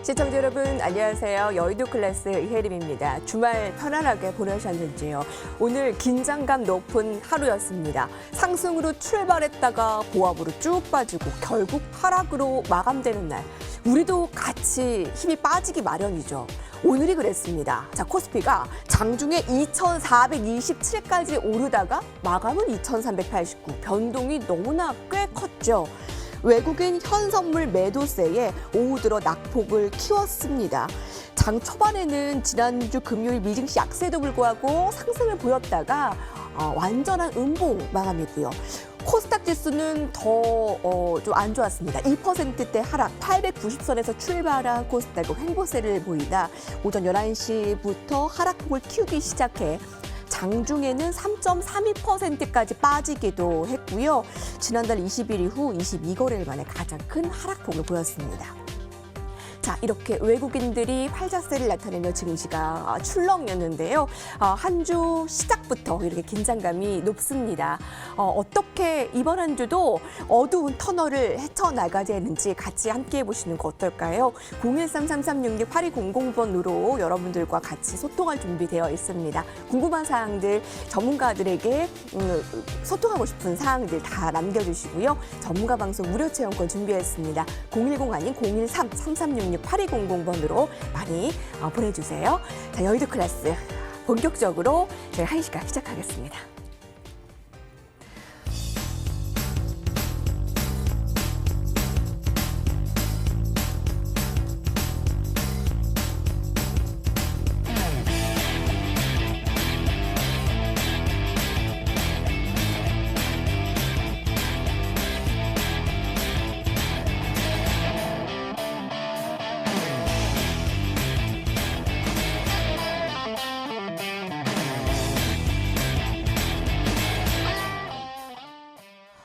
시청자 여러분 안녕하세요. 여의도 클래스 이혜림입니다. 주말 편안하게 보내셨는지요? 오늘 긴장감 높은 하루였습니다. 상승으로 출발했다가 보합으로 쭉 빠지고 결국 하락으로 마감되는 날. 우리도 같이 힘이 빠지기 마련이죠. 오늘이 그랬습니다. 자, 코스피가 장중에 2,427까지 오르다가 마감은 2,389. 변동이 너무나 꽤 컸죠. 외국인 현선물 매도세에 오후 들어 낙폭을 키웠습니다. 장 초반에는 지난주 금요일 미증시 약세도 불구하고 상승을 보였다가 완전한 음봉 마감이고요. 코스닥 지수는 더 좀 안 좋았습니다. 2%대 하락, 890선에서 출발한 코스닥은 횡보세를 보이다 오전 11시부터 하락폭을 키우기 시작해 장중에는 3.32%까지 빠지기도 했고요. 지난달 20일 이후 22거래일 만에 가장 큰 하락폭을 보였습니다. 자, 이렇게 외국인들이 활자세를 나타내며 증시가 출렁였는데요. 한 주 시작부터 이렇게 긴장감이 높습니다. 어떻게 이번 한 주도 어두운 터널을 헤쳐나가야 하는지 같이 함께 해보시는 거 어떨까요? 013-3366-8200번으로 여러분들과 같이 소통할 준비되어 있습니다. 궁금한 사항들, 전문가들에게 소통하고 싶은 사항들 다 남겨주시고요. 전문가 방송 무료 체험권 준비했습니다. 010 아닌 013-3366-8200번으로 많이 보내주세요. 자, 여의도 클래스 본격적으로 저희 1시간 시작하겠습니다.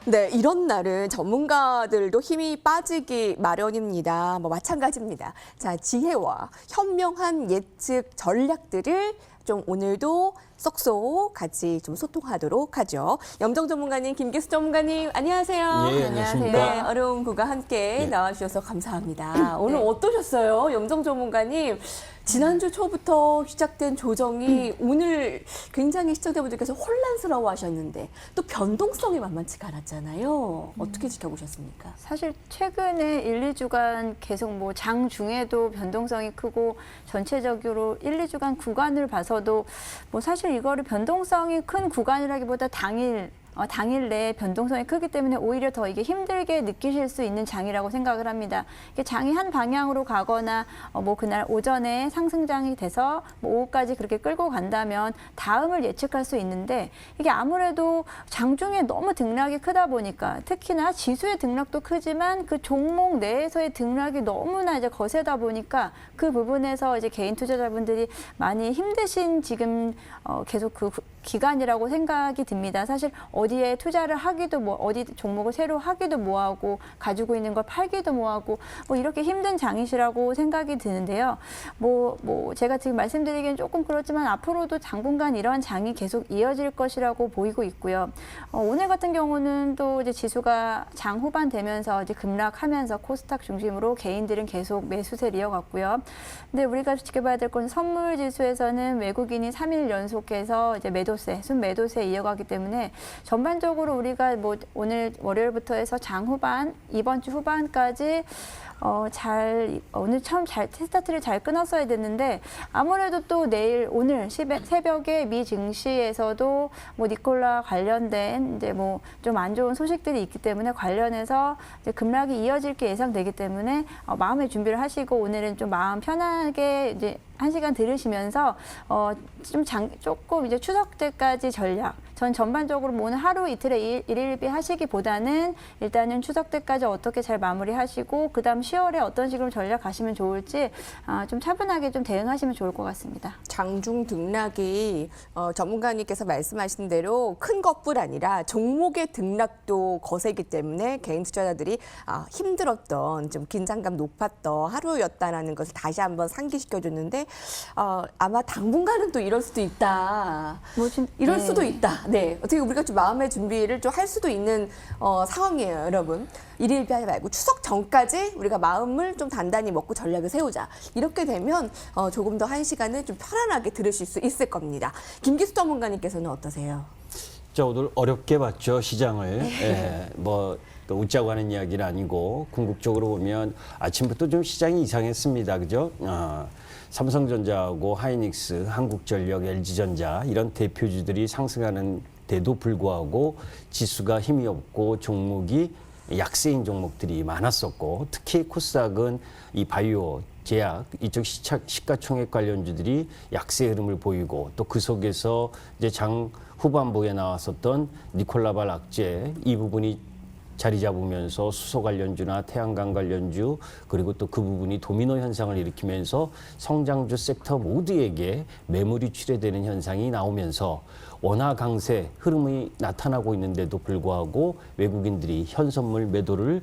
네, 이런 날은 전문가들도 힘이 빠지기 마련입니다. 마찬가지입니다. 자, 지혜와 현명한 예측 전략들을 좀 오늘도 쏙쏙 같이 좀 소통하도록 하죠. 염정 전문가님, 김기수 전문가님, 안녕하세요. 예, 안녕하십니까. 네, 어려운 구가 함께 나와주셔서 감사합니다. 오늘 어떠셨어요? 염정 전문가님, 지난주 초부터 시작된 조정이 오늘 굉장히 시청자분들께서 혼란스러워 하셨는데 또 변동성이 만만치가 않았잖아요. 어떻게 지켜보셨습니까? 사실 최근에 1, 2주간 계속 뭐 장 중에도 변동성이 크고 전체적으로 1, 2주간 구간을 봐서도 뭐 사실 이거를 변동성이 큰 구간이라기보다 당일 내에 변동성이 크기 때문에 오히려 더 이게 힘들게 느끼실 수 있는 장이라고 생각을 합니다. 이게 장이 한 방향으로 가거나 뭐 그날 오전에 상승장이 돼서 뭐 오후까지 그렇게 끌고 간다면 다음을 예측할 수 있는데 이게 아무래도 장중에 너무 등락이 크다 보니까 특히나 지수의 등락도 크지만 그 종목 내에서의 등락이 너무나 이제 거세다 보니까 그 부분에서 이제 개인 투자자분들이 많이 힘드신 지금 계속 그 기간이라고 생각이 듭니다. 사실 어디에 투자를 하기도 어디 종목을 새로 하기도 뭐하고 가지고 있는 걸 팔기도 뭐하고 이렇게 힘든 장이시라고 생각이 드는데요. 제가 지금 말씀드리기엔 조금 그렇지만 앞으로도 당분간 이러한 장이 계속 이어질 것이라고 보이고 있고요. 오늘 같은 경우는 또 이제 지수가 장 후반 되면서 이제 급락하면서 코스닥 중심으로 개인들은 계속 매수세를 이어갔고요. 근데 우리가 지켜봐야 될 건 선물 지수에서는 외국인이 3일 연속해서 이제 순매도세 이어가기 때문에 전반적으로 우리가 오늘 월요일부터 해서 장 후반, 이번 주 후반까지 오늘 처음 스타트를 잘 끊었어야 됐는데 아무래도 또 오늘 새벽에 미 증시에서도 니콜라 관련된 이제 좀 안 좋은 소식들이 있기 때문에 관련해서 이제 급락이 이어질 게 예상되기 때문에 마음의 준비를 하시고 오늘은 좀 마음 편하게 이제 1시간 들으시면서 조금 이제 추석 때까지 전략. 전 전반적으로 오늘 하루 이틀에 일일비 하시기보다는 일단은 추석 때까지 어떻게 잘 마무리하시고 그다음 10월에 어떤 식으로 전략 가시면 좋을지 좀 차분하게 좀 대응하시면 좋을 것 같습니다. 장중 등락이 전문가님께서 말씀하신 대로 큰 것뿐 아니라 종목의 등락도 거세기 때문에 개인 투자자들이 힘들었던 좀 긴장감 높았던 하루였다라는 것을 다시 한번 상기시켜줬는데 아마 당분간은 또 이럴 수도 있다. 이럴 네. 수도 있다. 네, 어떻게 우리가 좀 마음의 준비를 좀 할 수도 있는 상황이에요, 여러분. 일일비하지 말고 추석 전까지 우리가 마음을 좀 단단히 먹고 전략을 세우자. 이렇게 되면 조금 더 한 시간을 좀 편안하게 들으실 수 있을 겁니다. 김기수 전문가님께서는 어떠세요? 자, 오늘 어렵게 봤죠, 시장을. 예, 또 웃자고 하는 이야기는 아니고 궁극적으로 보면 아침부터 좀 시장이 이상했습니다. 그죠? 삼성전자하고 하이닉스, 한국전력, LG전자 이런 대표주들이 상승하는데도 불구하고 지수가 힘이 없고 종목이 약세인 종목들이 많았었고, 특히 코스닥은 이 바이오, 제약 이쪽 시가총액 관련주들이 약세 흐름을 보이고, 또 그 속에서 이제 장 후반부에 나왔었던 니콜라발 악재 이 부분이 자리 잡으면서 수소 관련주나 태양광 관련주, 그리고 또 그 부분이 도미노 현상을 일으키면서 성장주 섹터 모두에게 매물이 출회되는 현상이 나오면서 원화 강세 흐름이 나타나고 있는데도 불구하고 외국인들이 현선물 매도를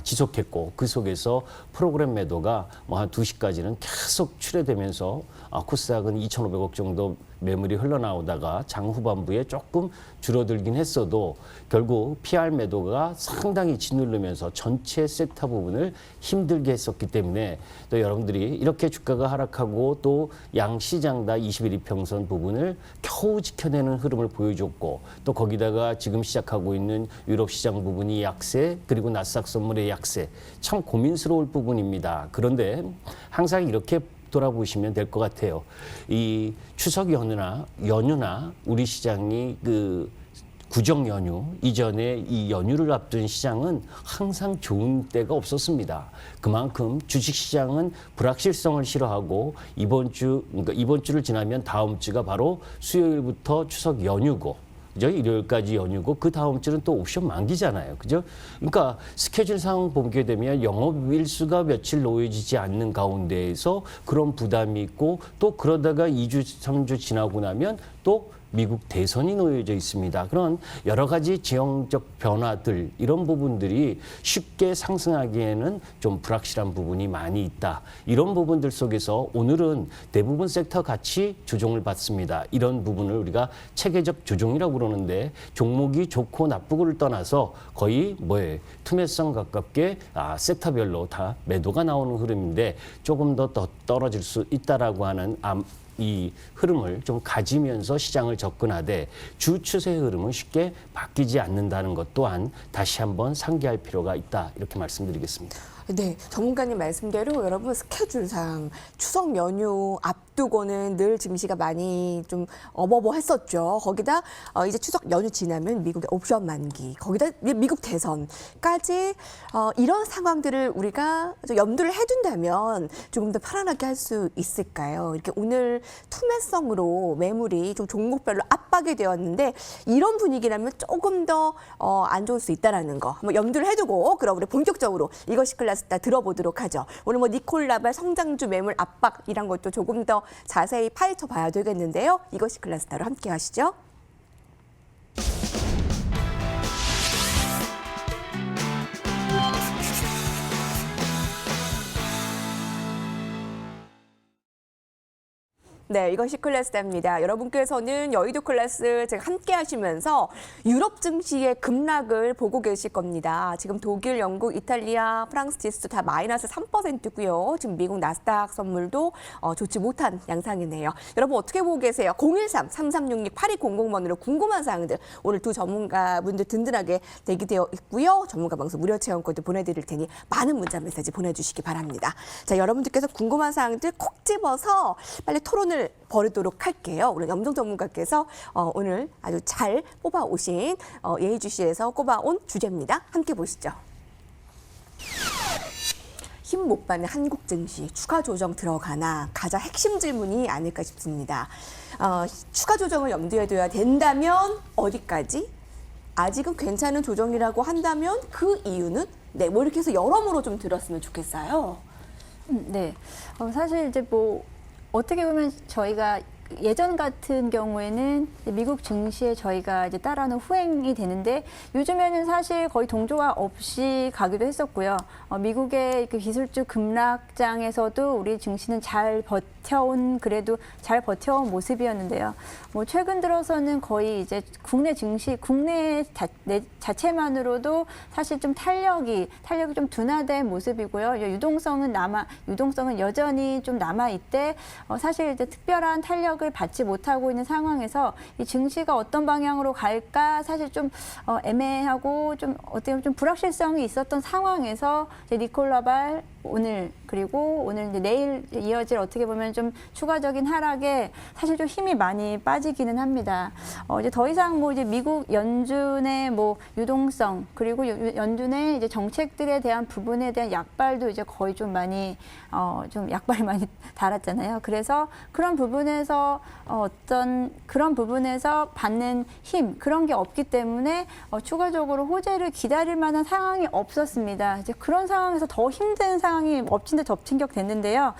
지속했고, 그 속에서 프로그램 매도가 한 2시까지는 계속 출회되면서 코스닥은 2,500억 정도 매물이 흘러나오다가 장 후반부에 조금 줄어들긴 했어도 결국 PR 매도가 상당히 짓누르면서 전체 섹터 부분을 힘들게 했었기 때문에, 또 여러분들이 이렇게 주가가 하락하고 또 양 시장 다 21일 평선 부분을 겨우 지켜내는 흐름을 보여줬고, 또 거기다가 지금 시작하고 있는 유럽 시장 부분이 약세, 그리고 나스닥 선물의 약세, 참 고민스러울 부분입니다. 그런데 항상 이렇게 돌아보시면 될 것 같아요. 이 추석 연휴나 우리 시장이 그 구정 연휴 이전에 이 연휴를 앞둔 시장은 항상 좋은 때가 없었습니다. 그만큼 주식 시장은 불확실성을 싫어하고 이번 주를 지나면 다음 주가 바로 수요일부터 추석 연휴고, 그죠? 일요일까지 연휴고, 그 다음 주는 또 옵션 만기잖아요. 그죠? 그러니까 스케줄상 보게 되면 영업일수가 며칠 놓여지지 않는 가운데에서 그런 부담이 있고, 또 그러다가 2주, 3주 지나고 나면 또 미국 대선이 놓여져 있습니다. 그런 여러 가지 지형적 변화들, 이런 부분들이 쉽게 상승하기에는 좀 불확실한 부분이 많이 있다. 이런 부분들 속에서 오늘은 대부분 섹터 같이 조정을 받습니다. 이런 부분을 우리가 체계적 조정이라고 그러는데, 종목이 좋고 나쁘고를 떠나서 거의 투매성 가깝게 섹터별로 다 매도가 나오는 흐름인데, 조금 더 떨어질 수 있다라고 하는 이 흐름을 좀 가지면서 시장을 접근하되, 주 추세 흐름은 쉽게 바뀌지 않는다는 것 또한 다시 한번 상기할 필요가 있다, 이렇게 말씀드리겠습니다. 네, 전문가님 말씀대로 여러분 스케줄상 추석 연휴 앞두고는 늘 증시가 많이 좀 어버버했었죠. 거기다 이제 추석 연휴 지나면 미국의 옵션 만기, 거기다 미국 대선까지 이런 상황들을 우리가 좀 염두를 해둔다면 조금 더 편안하게 할 수 있을까요? 이렇게 오늘 투매성으로 매물이 좀 종목별로 압박이 되었는데, 이런 분위기라면 조금 더 안 좋을 수 있다라는 거 한번 염두를 해두고, 그럼 우리 본격적으로 이것이 클래스 들어보도록 하죠. 오늘 니콜라발 성장주 매물 압박 이런 것도 조금 더 자세히 파헤쳐 봐야 되겠는데요. 이것이 클래스타로 함께 하시죠. 네, 이것이 클래스입니다. 여러분께서는 여의도 클래스 지금 함께 하시면서 유럽 증시의 급락을 보고 계실 겁니다. 지금 독일, 영국, 이탈리아, 프랑스 지수 다 마이너스 3%고요. 지금 미국 나스닥 선물도 좋지 못한 양상이네요. 여러분 어떻게 보고 계세요? 013-3366-8200번으로 궁금한 사항들 오늘 두 전문가분들 든든하게 대기되어 있고요. 전문가 방송 무료 체험권도 보내드릴 테니 많은 문자 메시지 보내주시기 바랍니다. 자, 여러분들께서 궁금한 사항들 콕 집어서 빨리 토론을 벌이도록 할게요. 오늘 염동 전문가께서 오늘 아주 잘 뽑아오신 예의주시에서 꼽아온 주제입니다. 함께 보시죠. 힘 못 받는 한국 증시 추가 조정 들어가나, 가장 핵심 질문이 아닐까 싶습니다. 추가 조정을 염두에 둬야 된다면 어디까지? 아직은 괜찮은 조정이라고 한다면 그 이유는? 네, 뭐 이렇게 해서 여러모로 좀 들었으면 좋겠어요. 네. 사실 이제 어떻게 보면 저희가 예전 같은 경우에는 미국 증시에 저희가 이제 따라하는 후행이 되는데 요즘에는 사실 거의 동조화 없이 가기도 했었고요. 미국의 그 기술주 급락장에서도 우리 증시는 그래도 잘 버텨온 모습이었는데요. 뭐 최근 들어서는 거의 이제 국내 증시, 국내 자체만으로도 사실 좀 탄력이 좀 둔화된 모습이고요. 유동성은 여전히 좀 남아 있대. 사실 이제 특별한 탄력을 받지 못하고 있는 상황에서 이 증시가 어떤 방향으로 갈까 사실 좀 애매하고 좀 어떻게 보면 좀 불확실성이 있었던 상황에서 이제 니콜라발 그리고 오늘 이제 내일 이어질 어떻게 보면 좀 추가적인 하락에 사실 좀 힘이 많이 빠지기는 합니다. 이제 더 이상 뭐 이제 미국 연준의 뭐 유동성 그리고 연준의 이제 정책들에 대한 부분에 대한 약발도 이제 거의 좀 많이 좀 약발이 많이 달았잖아요. 그래서 그런 부분에서 그런 부분에서 받는 힘 그런 게 없기 때문에 추가적으로 호재를 기다릴 만한 상황이 없었습니다. 이제 그런 상황에서 더 힘든 상황이 엎친 데 덮친 격 됐는데요.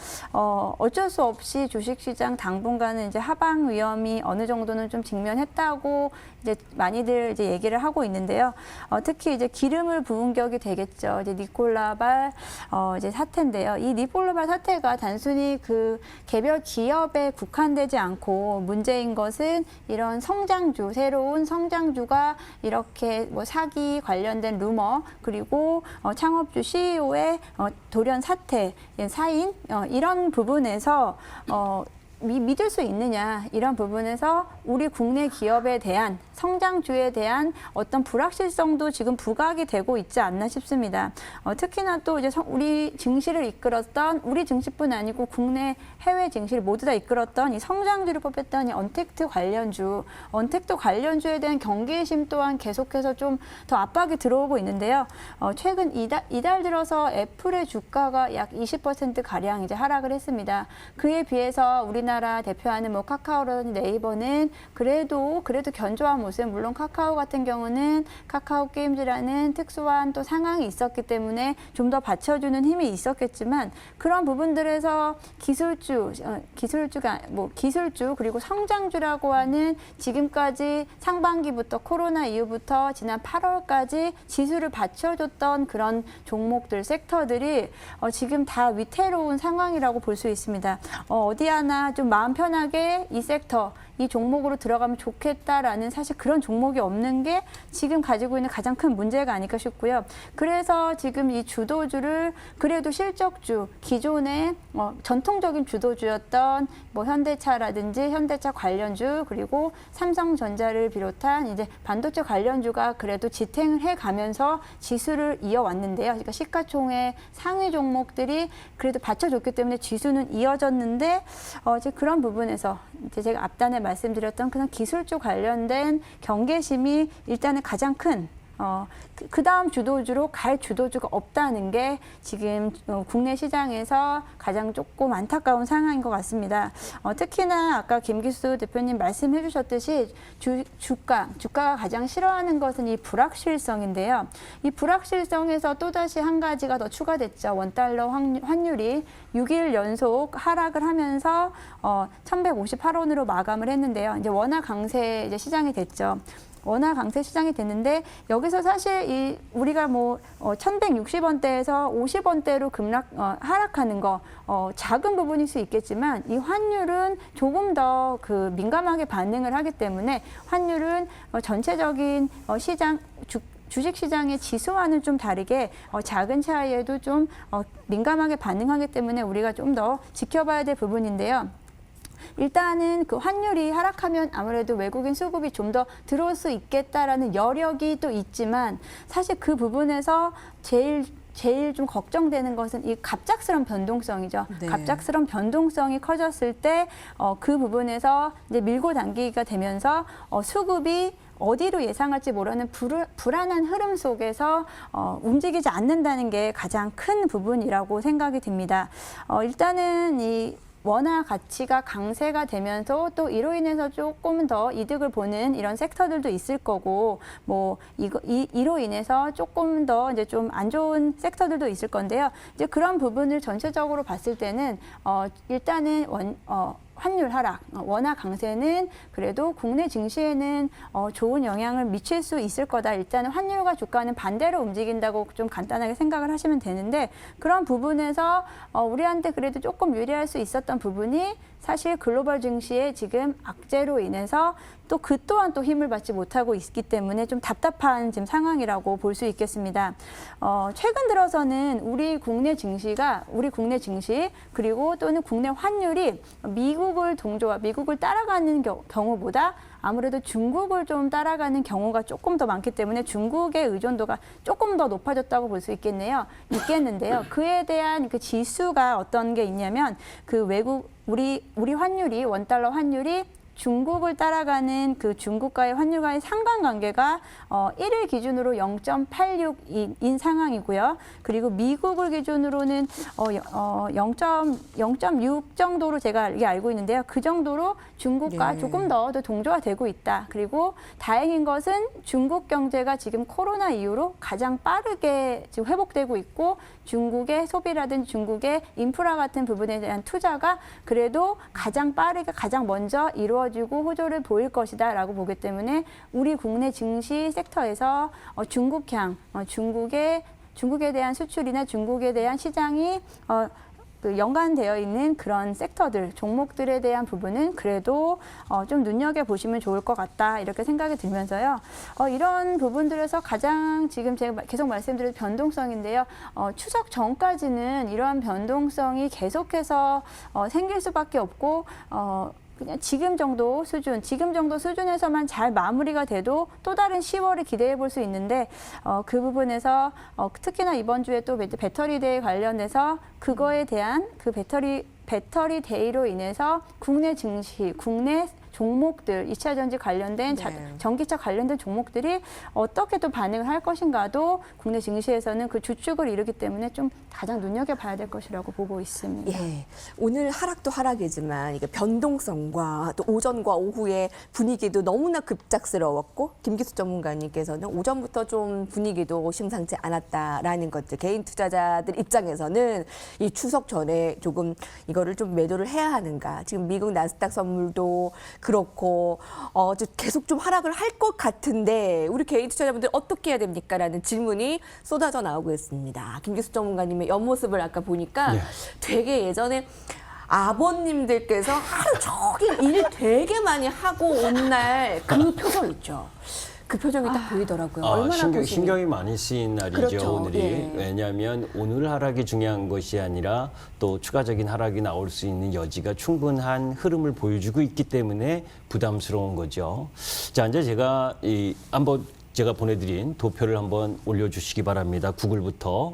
어쩔 수 없이 주식시장 당분간은 이제 하방 위험이 어느 정도는 좀 직면했다고 이제 많이들 이제 얘기를 하고 있는데요. 특히 이제 기름을 부은 격이 되겠죠. 이제 니콜라발 이제 사태인데요. 이 니콜라발 사태가 단순히 그 개별 기업에 국한되지 않고 문제인 것은 이런 새로운 성장주가 이렇게 뭐 사기 관련된 루머 그리고 창업주 CEO의 돌연 사태, 사인 이런 부분에서 믿을 수 있느냐 이런 부분에서 우리 국내 기업에 대한 성장주에 대한 어떤 불확실성도 지금 부각이 되고 있지 않나 싶습니다. 특히나 또 이제 우리 증시를 이끌었던 우리 증시뿐 아니고 국내 해외 증시를 모두 다 이끌었던 이 성장주를 뽑혔던 이 언택트 관련주에 대한 경계심 또한 계속해서 좀 더 압박이 들어오고 있는데요. 최근 이달 들어서 애플의 주가가 약 20% 가량 이제 하락을 했습니다. 그에 비해서 우리나라 대표하는 뭐 카카오라든지 네이버는 그래도 견조한 모습, 물론 카카오 같은 경우는 카카오 게임즈라는 특수한 또 상황이 있었기 때문에 좀 더 받쳐주는 힘이 있었겠지만 그런 부분들에서 기술주 그리고 성장주라고 하는 지금까지 상반기부터 코로나 이후부터 지난 8월까지 지수를 받쳐줬던 그런 종목들, 섹터들이 지금 다 위태로운 상황이라고 볼 수 있습니다. 어디 하나 좀 마음 편하게 이 섹터, 이 종목으로 들어가면 좋겠다라는 사실 그런 종목이 없는 게 지금 가지고 있는 가장 큰 문제가 아닐까 싶고요. 그래서 지금 이 주도주를 그래도 실적주, 기존의 전통적인 주도주였던 뭐 현대차라든지 현대차 관련주 그리고 삼성전자를 비롯한 이제 반도체 관련주가 그래도 지탱을 해가면서 지수를 이어왔는데요. 그러니까 시가총액 상위 종목들이 그래도 받쳐줬기 때문에 지수는 이어졌는데 이제 그런 부분에서 이제 제가 앞단에 말씀드렸던 그런 기술주 관련된 경계심이 일단은 가장 큰 그 다음 주도주로 갈 주도주가 없다는 게 지금 국내 시장에서 가장 조금 안타까운 상황인 것 같습니다. 특히나 아까 김기수 대표님 말씀해 주셨듯이 주가가 가장 싫어하는 것은 이 불확실성인데요. 이 불확실성에서 또다시 한 가지가 더 추가됐죠. 원달러 환율이 6일 연속 하락을 하면서 1,158원으로 마감을 했는데요. 이제 원화 강세 이제 시장이 됐죠. 원화 강세 시장이 됐는데 여기서 사실 우리가 뭐 1,160원대에서 50원대로 하락하는 거 작은 부분일 수 있겠지만 이 환율은 조금 더 그 민감하게 반응을 하기 때문에 환율은 전체적인 주식 시장의 지수와는 좀 다르게 작은 차이에도 좀 민감하게 반응하기 때문에 우리가 좀 더 지켜봐야 될 부분인데요. 일단은 그 환율이 하락하면 아무래도 외국인 수급이 좀 더 들어올 수 있겠다라는 여력이 또 있지만 사실 그 부분에서 제일 좀 걱정되는 것은 이 갑작스러운 변동성이죠. 네. 갑작스러운 변동성이 커졌을 때 그 부분에서 이제 밀고 당기기가 되면서 수급이 어디로 예상할지 모르는 불안한 흐름 속에서 움직이지 않는다는 게 가장 큰 부분이라고 생각이 듭니다. 일단은 이 원화 가치가 강세가 되면서 또 이로 인해서 조금 더 이득을 보는 이런 섹터들도 있을 거고 뭐 이로 인해서 조금 더 이제 좀 안 좋은 섹터들도 있을 건데요. 이제 그런 부분을 전체적으로 봤을 때는 일단은 환율 하락, 원화 강세는 그래도 국내 증시에는 좋은 영향을 미칠 수 있을 거다. 일단은 환율과 주가는 반대로 움직인다고 좀 간단하게 생각을 하시면 되는데 그런 부분에서 우리한테 그래도 조금 유리할 수 있었던 부분이 사실 글로벌 증시의 지금 악재로 인해서 또 그 또한 또 힘을 받지 못하고 있기 때문에 좀 답답한 지금 상황이라고 볼 수 있겠습니다. 최근 들어서는 우리 국내 증시 그리고 또는 국내 환율이 미국을 따라가는 경우보다 아무래도 중국을 좀 따라가는 경우가 조금 더 많기 때문에 중국의 의존도가 조금 더 높아졌다고 볼 수 있겠는데요. 그에 대한 그 지수가 어떤 게 있냐면 그 우리 환율이 원달러 환율이 중국을 따라가는 그 중국과의 환율과의 상관관계가 1일 기준으로 0.86인 상황이고요. 그리고 미국을 기준으로는 0.6 정도로 제가 이게 알고 있는데요. 그 정도로 중국과 네. 조금 더 동조가 되고 있다. 그리고 다행인 것은 중국 경제가 지금 코로나 이후로 가장 빠르게 지금 회복되고 있고 중국의 소비라든지 중국의 인프라 같은 부분에 대한 투자가 그래도 가장 빠르게 가장 먼저 이루어지고 호조를 보일 것이다라고 보기 때문에 우리 국내 증시 섹터에서 중국에 대한 수출이나 중국에 대한 시장이 연관되어 있는 그런 섹터들, 종목들에 대한 부분은 그래도 좀 눈여겨보시면 좋을 것 같다 이렇게 생각이 들면서요. 이런 부분들에서 가장 지금 제가 계속 말씀드린 변동성인데요. 추석 전까지는 이러한 변동성이 계속해서 생길 수밖에 없고 그냥 지금 정도 수준에서만 잘 마무리가 돼도 또 다른 10월을 기대해 볼 수 있는데 그 부분에서 특히나 이번 주에 또 배터리 데이 관련해서 그거에 대한 그 배터리 데이로 인해서 국내 증시, 국내 종목들, 2차 전지 관련된 네. 전기차 관련된 종목들이 어떻게 또 반응을 할 것인가도 국내 증시에서는 그 주축을 이루기 때문에 좀 가장 눈여겨봐야 될 것이라고 보고 있습니다. 예, 오늘 하락도 하락이지만 이게 변동성과 또 오전과 오후의 분위기도 너무나 급작스러웠고 김기수 전문가님께서는 오전부터 좀 분위기도 심상치 않았다라는 것들 개인 투자자들 입장에서는 이 추석 전에 조금 이거를 좀 매도를 해야 하는가 지금 미국 나스닥 선물도 그렇고 계속 좀 하락을 할 것 같은데 우리 개인 투자자분들 어떻게 해야 됩니까?라는 질문이 쏟아져 나오고 있습니다. 김기수 전문가님의 옆모습을 아까 보니까 네. 되게 예전에 아버님들께서 하루 종일 일 되게 많이 하고 온 날 그 표정 있죠. 그 표정이 딱 보이더라고요. 얼마나 신경이 많이 쓰인 날이죠, 그렇죠. 오늘이. 예. 왜냐하면 오늘 하락이 중요한 것이 아니라 또 추가적인 하락이 나올 수 있는 여지가 충분한 흐름을 보여주고 있기 때문에 부담스러운 거죠. 자, 이제 제가 한번 제가 보내드린 도표를 한번 올려주시기 바랍니다. 구글부터.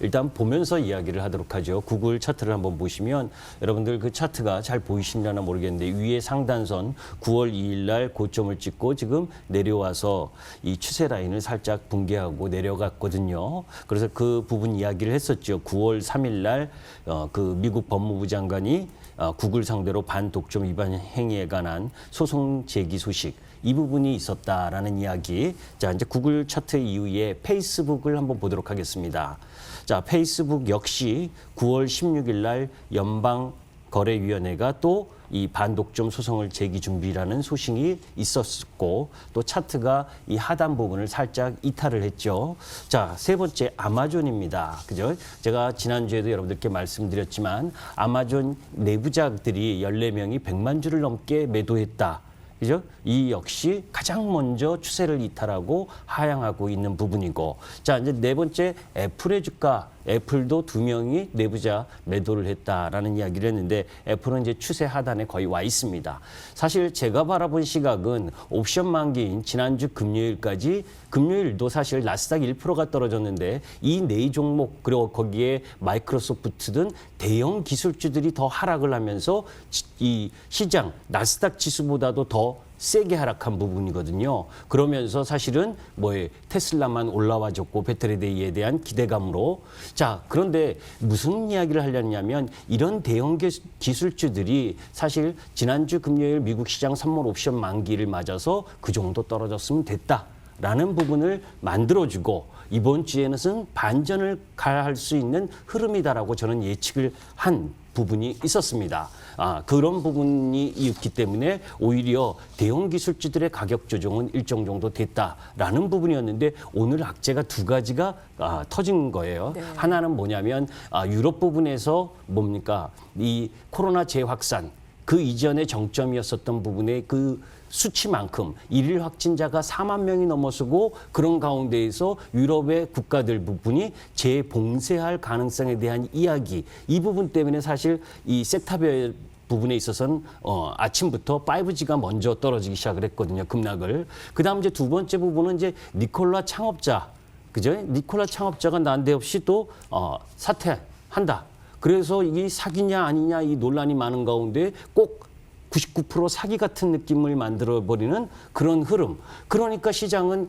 일단 보면서 이야기를 하도록 하죠. 구글 차트를 한번 보시면 여러분들 그 차트가 잘 보이시려나 모르겠는데 위에 상단선 9월 2일 날 고점을 찍고 지금 내려와서 이 추세 라인을 살짝 붕괴하고 내려갔거든요. 그래서 그 부분 이야기를 했었죠. 9월 3일 날 그 미국 법무부 장관이 구글 상대로 반독점 위반 행위에 관한 소송 제기 소식 이 부분이 있었다라는 이야기. 자, 이제 구글 차트 이후에 페이스북을 한번 보도록 하겠습니다. 자, 페이스북 역시 9월 16일 날 연방거래위원회가 또 이 반독점 소송을 제기 준비라는 소식이 있었고 또 차트가 이 하단 부분을 살짝 이탈을 했죠. 자, 세 번째 아마존입니다. 그죠? 제가 지난주에도 여러분들께 말씀드렸지만 아마존 내부자들이 14명이 100만 주를 넘게 매도했다. 그죠? 이 역시 가장 먼저 추세를 이탈하고 하향하고 있는 부분이고. 자, 이제 네 번째 애플의 주가. 애플도 2명이 내부자 매도를 했다라는 이야기를 했는데 애플은 이제 추세 하단에 거의 와 있습니다. 사실 제가 바라본 시각은 옵션 만기인 지난주 금요일도 사실 나스닥 1%가 떨어졌는데 이 네 종목 그리고 거기에 마이크로소프트 등 대형 기술주들이 더 하락을 하면서 이 시장 나스닥 지수보다도 더 세게 하락한 부분이거든요. 그러면서 사실은 테슬라만 올라와줬고 배터리데이에 대한 기대감으로. 자, 그런데 무슨 이야기를 하려냐면 이런 대형 기술주들이 사실 지난주 금요일 미국 시장 선물 옵션 만기를 맞아서 그 정도 떨어졌으면 됐다라는 부분을 만들어주고 이번 주에는 반전을 가할 수 있는 흐름이다라고 저는 예측을 한 부분이 있었습니다. 그런 부분이 있기 때문에 오히려 대형 기술주들의 가격 조정은 일정 정도 됐다라는 부분이었는데 오늘 악재가 두 가지가 터진 거예요. 네. 하나는 뭐냐면 유럽 부분에서 뭡니까? 이 코로나 재확산 그 이전의 정점이었었던 부분의 그 수치만큼 일일 확진자가 4만 명이 넘어서고 그런 가운데에서 유럽의 국가들 부분이 재봉쇄할 가능성에 대한 이야기 이 부분 때문에 사실 이 섹터별 부분에 있어서는 아침부터 5G가 먼저 떨어지기 시작을 했거든요. 급락을. 그다음 이제 두 번째 부분은 이제 니콜라 창업자 그죠? 니콜라 창업자가 난데없이 또 사퇴한다. 그래서 이게 사기냐 아니냐 이 논란이 많은 가운데 꼭 99% 사기 같은 느낌을 만들어버리는 그런 흐름. 그러니까 시장은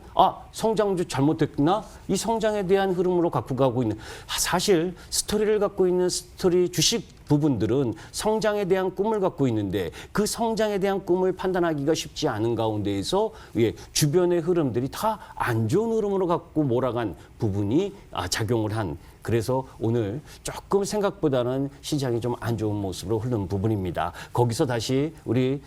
성장주 잘못됐구나. 이 성장에 대한 흐름으로 갖고 가고 있는. 사실 스토리를 갖고 있는 스토리 주식 부분들은 성장에 대한 꿈을 갖고 있는데 그 성장에 대한 꿈을 판단하기가 쉽지 않은 가운데에서 주변의 흐름들이 다 안 좋은 흐름으로 갖고 몰아간 부분이 작용을 한. 그래서 오늘 조금 생각보다는 시장이 좀 안 좋은 모습으로 흐르는 부분입니다. 거기서 다시 우리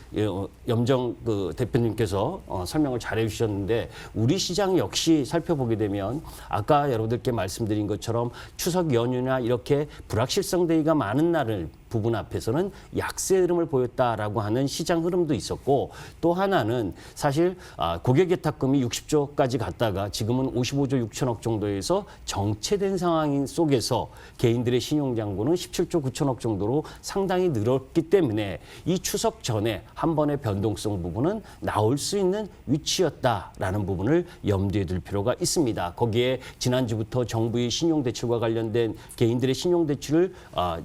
염정 대표님께서 설명을 잘 해주셨는데 우리 시장 역시 살펴보게 되면 아까 여러분들께 말씀드린 것처럼 추석 연휴나 이렇게 불확실성 데이가 많은 날을 부분 앞에서는 약세 흐름을 보였다라고 하는 시장 흐름도 있었고 또 하나는 사실 고객 예탁금이 60조까지 갔다가 지금은 55조 6천억 정도에서 정체된 상황인 속에서 개인들의 신용잔고는 17조 9천억 정도로 상당히 늘었기 때문에 이 추석 전에 한 번의 변동성 부분은 나올 수 있는 위치였다라는 부분을 염두에 둘 필요가 있습니다. 거기에 지난주부터 정부의 신용대출과 관련된 개인들의 신용대출을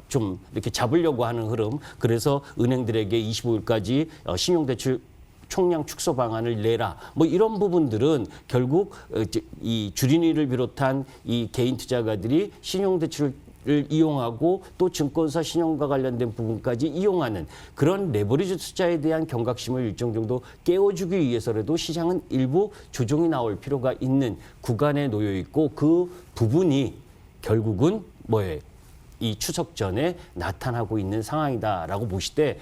좀 이렇게 잡으려고 하는 흐름. 그래서 은행들에게 25일까지 신용대출 총량 축소 방안을 내라. 뭐 이런 부분들은 결국 이 주린이를 비롯한 이 개인 투자가들이 신용대출을 이용하고 또 증권사 신용과 관련된 부분까지 이용하는 그런 레버리지 투자에 대한 경각심을 일정 정도 깨워주기 위해서라도 시장은 일부 조정이 나올 필요가 있는 구간에 놓여 있고 그 부분이 결국은 뭐예요? 이 추석 전에 나타나고 있는 상황이다라고 보시되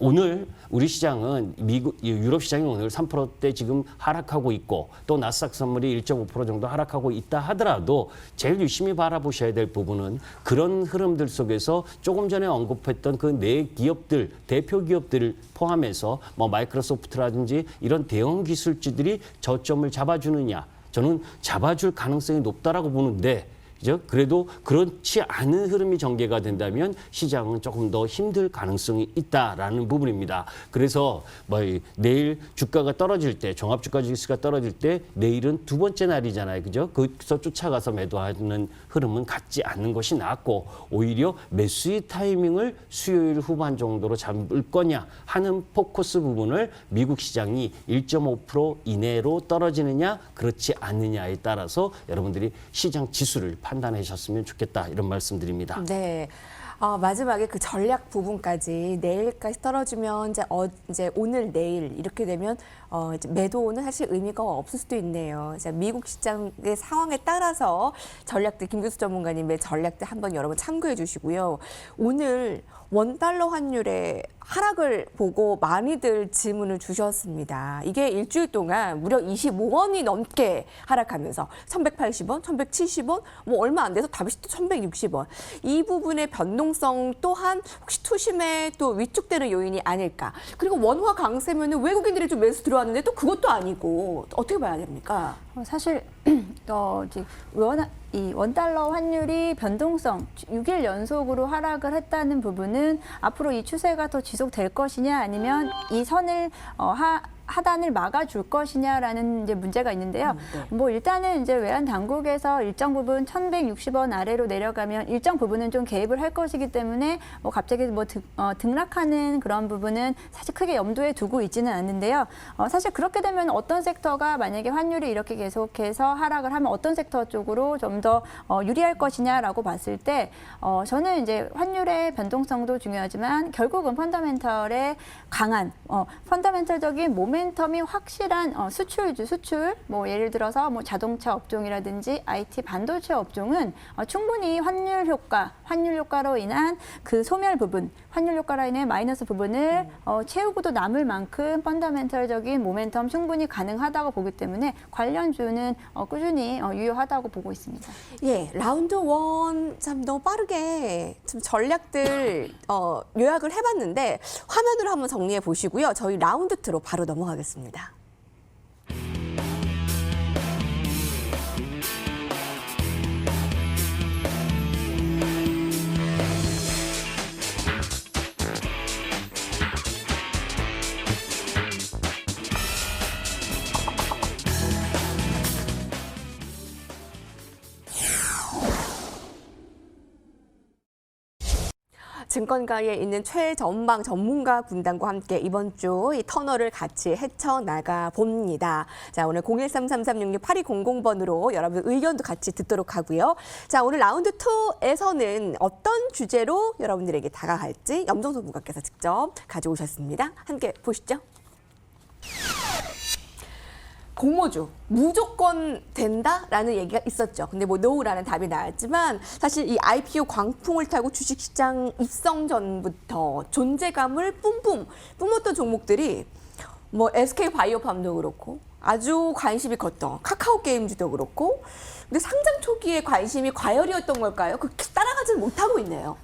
오늘 우리 시장은 유럽 시장이 오늘 3%대 지금 하락하고 있고 또 나스닥 선물이 1.5% 정도 하락하고 있다 하더라도 제일 유심히 바라보셔야 될 부분은 그런 흐름들 속에서 조금 전에 언급했던 그 네 기업들 대표 기업들을 포함해서 뭐 마이크로소프트라든지 이런 대형 기술주들이 저점을 잡아주느냐 저는 잡아줄 가능성이 높다라고 보는데 그죠? 그래도 그렇지 않은 흐름이 전개가 된다면 시장은 조금 더 힘들 가능성이 있다라는 부분입니다. 그래서 내일 주가가 떨어질 때, 종합주가 지수가 떨어질 때 내일은 두 번째 날이잖아요, 그죠? 거기서 쫓아가서 매도하는 흐름은 갖지 않는 것이 낫고 오히려 매수의 타이밍을 수요일 후반 정도로 잡을 거냐 하는 포커스 부분을 미국 시장이 1.5% 이내로 떨어지느냐 그렇지 않느냐에 따라서 여러분들이 시장 지수를 판단하셨으면 좋겠다 이런 말씀드립니다. 네. 마지막에 그 전략 부분까지 내일까지 떨어지면 이제 오늘 내일 이렇게 되면 이제 매도는 사실 의미가 없을 수도 있네요. 이제 미국 시장의 상황에 따라서 전략들 김규수 전문가님의 전략들 한번 여러분 참고해 주시고요. 오늘 원달러 환율의 하락을 보고 많이들 질문을 주셨습니다. 이게 일주일 동안 무려 25원이 넘게 하락하면서 1180원, 1170원, 뭐 얼마 안 돼서 다시 또 1160원. 이 부분의 변동성 또한 혹시 투심에 또 위축되는 요인이 아닐까. 그리고 원화 강세면은 외국인들이 좀 매수 들어왔는데 또 그것도 아니고 어떻게 봐야 됩니까? 사실 이 원달러 환율이 변동성 6일 연속으로 하락을 했다는 부분은 앞으로 이 추세가 더 지속될 것이냐 아니면 이 선을 하단을 막아줄 것이냐라는 이제 문제가 있는데요. 네. 뭐 일단은 이제 외환 당국에서 일정 부분 1,160원 아래로 내려가면 일정 부분은 좀 개입을 할 것이기 때문에 뭐 갑자기 등락하는 그런 부분은 사실 크게 염두에 두고 있지는 않는데요. 사실 그렇게 되면 어떤 섹터가 만약에 환율이 이렇게 계속해서 하락을 하면 어떤 섹터 쪽으로 좀 더 유리할 것이냐라고 봤을 때 저는 이제 환율의 변동성도 중요하지만 결국은 펀더멘털의 강한 펀더멘털적인 몸에 모멘텀이 확실한 수출주, 수출, 뭐 예를 들어서 뭐 자동차 업종이라든지 IT 반도체 업종은 충분히 환율 효과로 인한 그 소멸 부분, 환율 효과로 인해 마이너스 부분을 채우고도 남을 만큼 펀더멘털적인 모멘텀 충분히 가능하다고 보기 때문에 관련주는 꾸준히 유효하다고 보고 있습니다. 예, 라운드 원 참 너무 빠르게 좀 전략들 요약을 해봤는데 화면으로 한번 정리해 보시고요. 저희 라운드 2로 바로 넘어가겠습니다. 증권가에 있는 최전방 전문가 군단과 함께 이번 주 이 터널을 같이 헤쳐나가 봅니다. 자, 오늘 01333668200번으로 여러분 의견도 같이 듣도록 하고요. 자, 오늘 라운드 2에서는 어떤 주제로 여러분들에게 다가갈지 염정선 부각께서 직접 가져오셨습니다. 함께 보시죠. 공모주 무조건 된다라는 얘기가 있었죠. 근데 뭐 노우라는 답이 나왔지만 사실 이 IPO 광풍을 타고 주식시장 입성 전부터 존재감을 뿜었던 종목들이 뭐 SK바이오팜도 그렇고 아주 관심이 컸던 카카오게임즈도 그렇고 근데 상장 초기에 관심이 과열이었던 걸까요? 그 따라가지는 못하고 있네요.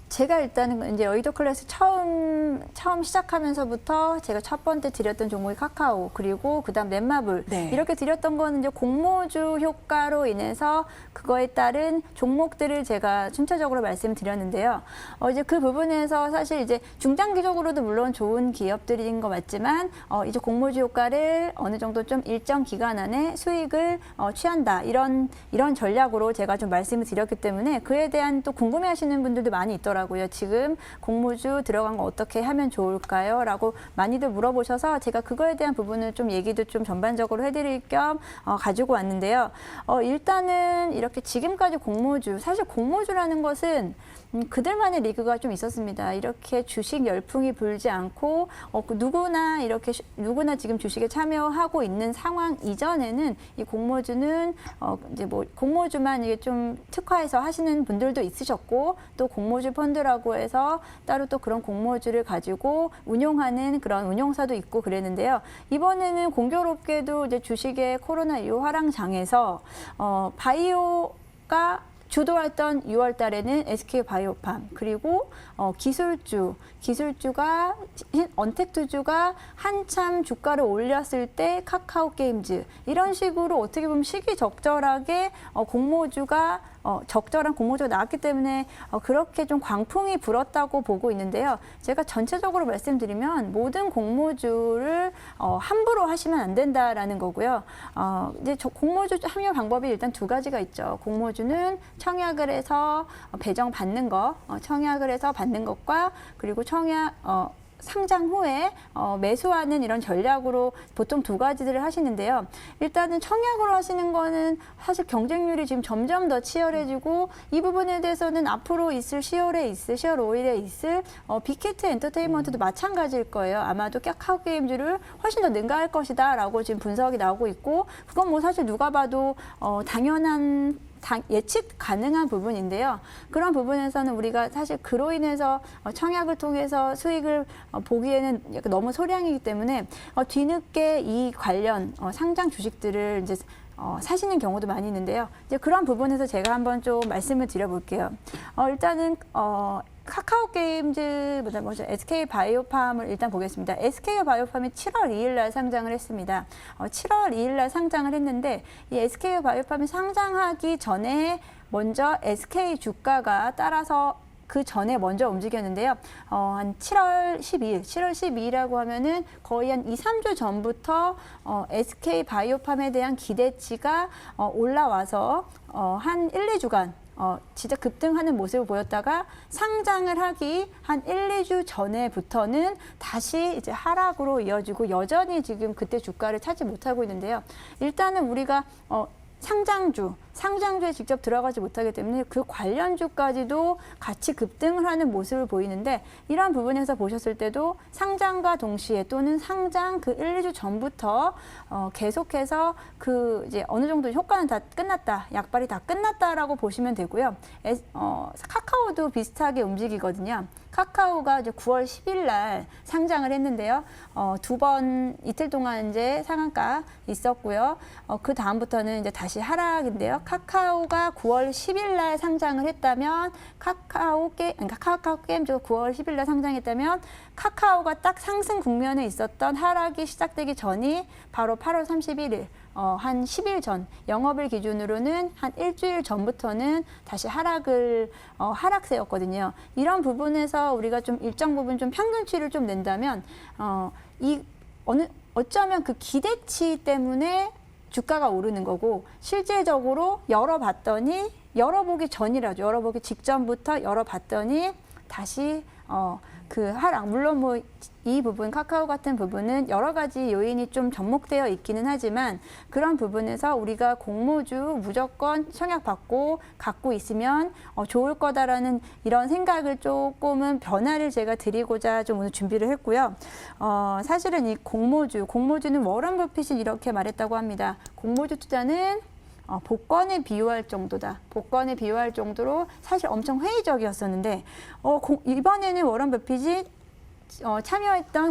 제가 일단은 이제 여의도 클래스 처음 시작하면서부터 제가 첫 번째 드렸던 종목이 카카오 그리고 그다음 넷마블 네. 이렇게 드렸던 거는 이제 공모주 효과로 인해서 그거에 따른 종목들을 제가 순차적으로 말씀드렸는데요. 이제 그 부분에서 사실 이제 중장기적으로도 물론 좋은 기업들인 거 맞지만 이제 공모주 효과를 어느 정도 좀 일정 기간 안에 수익을 취한다 이런 전략으로 제가 좀 말씀을 드렸기 때문에 그에 대한 또 궁금해하시는 분들도 많이 있더라고요. 지금 공모주 들어간 거 어떻게 하면 좋을까요? 라고 많이들 물어보셔서 제가 그거에 대한 부분을 좀 얘기도 좀 전반적으로 해드릴 겸 가지고 왔는데요. 일단은 이렇게 지금까지 공모주, 사실 공모주라는 것은 그들만의 리그가 좀 있었습니다. 이렇게 주식 열풍이 불지 않고 누구나 지금 주식에 참여하고 있는 상황 이전에는 이 공모주는 이제 뭐 공모주만 이게 좀 특화해서 하시는 분들도 있으셨고 또 공모주 펀드라고 해서 따로 또 그런 공모주를 가지고 운용하는 그런 운용사도 있고 그랬는데요. 이번에는 공교롭게도 이제 주식의 코로나 이후 하락장에서 바이오가 주도했던 6월 달에는 SK바이오팜 그리고 기술주가 언택트주가 한참 주가를 올렸을 때 카카오게임즈 이런 식으로 어떻게 보면 시기적절하게 공모주가 적절한 공모주가 나왔기 때문에 그렇게 좀 광풍이 불었다고 보고 있는데요. 제가 전체적으로 말씀드리면 모든 공모주를 함부로 하시면 안 된다라는 거고요. 이제 공모주 참여 방법이 일단 두 가지가 있죠. 공모주는 청약을 해서 배정받는 거, 청약을 해서 받는 것과 그리고 상장 후에 매수하는 이런 전략으로 보통 두 가지들을 하시는데요. 일단은 청약으로 하시는 거는 사실 경쟁률이 지금 점점 더 치열해지고 이 부분에 대해서는 앞으로 있을 10월 5일에 있을 빅히트 엔터테인먼트도 마찬가지일 거예요. 아마도 카카오게임즈를 훨씬 더 능가할 것이다 라고 지금 분석이 나오고 있고 그건 뭐 사실 누가 봐도 당연한 예측 가능한 부분인데요. 그런 부분에서는 우리가 사실 그로 인해서 청약을 통해서 수익을 보기에는 너무 소량이기 때문에 뒤늦게 이 관련 상장 주식들을 이제 사시는 경우도 많이 있는데요. 이제 그런 부분에서 제가 한번 좀 말씀을 드려볼게요. 일단은 카카오게임즈보다 먼저 SK바이오팜을 일단 보겠습니다. SK바이오팜이 7월 2일 날 상장을 했습니다. 7월 2일 날 상장을 했는데 이 SK바이오팜이 상장하기 전에 먼저 SK 주가가 따라서 그 전에 먼저 움직였는데요. 한 7월 12일이라고 하면은 거의 한 2, 3주 전부터 SK바이오팜에 대한 기대치가 올라와서 한 1, 2주간 진짜 급등하는 모습을 보였다가 상장을 하기 한 1, 2주 전에부터는 다시 이제 하락으로 이어지고 여전히 지금 그때 주가를 찾지 못하고 있는데요. 일단은 우리가 상장주 상장주에 직접 들어가지 못하기 때문에 그 관련주까지도 같이 급등을 하는 모습을 보이는데 이러한 부분에서 보셨을 때도 상장과 동시에 또는 상장 그 1, 2주 전부터 계속해서 그 이제 어느 정도 효과는 다 끝났다, 약발이 다 끝났다라고 보시면 되고요. 카카오도 비슷하게 움직이거든요. 카카오가 이제 9월 10일 날 상장을 했는데요. 두 번 이틀 동안 이제 상한가 있었고요. 그 다음부터는 이제 다시 하락인데요. 카카오가 9월 10일 날 상장을 했다면 카카오 게임즈가 9월 10일 날 상장했다면 카카오가 딱 상승 국면에 있었던 하락이 시작되기 전이 바로 8월 31일. 한 10일 전, 영업일 기준으로는 한 일주일 전부터는 다시 하락세였거든요. 이런 부분에서 우리가 좀 일정 부분 좀 평균치를 좀 낸다면, 어쩌면 그 기대치 때문에 주가가 오르는 거고, 실제적으로 열어봤더니, 열어보기 전이라죠. 열어보기 직전부터 열어봤더니, 다시, 그 하락, 물론 뭐 이 부분, 카카오 같은 부분은 여러 가지 요인이 좀 접목되어 있기는 하지만 그런 부분에서 우리가 공모주 무조건 청약받고 갖고 있으면 좋을 거다라는 이런 생각을 조금은 변화를 제가 드리고자 좀 오늘 준비를 했고요. 사실은 이 공모주는 워런 버핏이 이렇게 말했다고 합니다. 공모주 투자는 복권에 비유할 정도다. 복권에 비유할 정도로 사실 엄청 회의적이었었는데 이번에는 워런 버핏이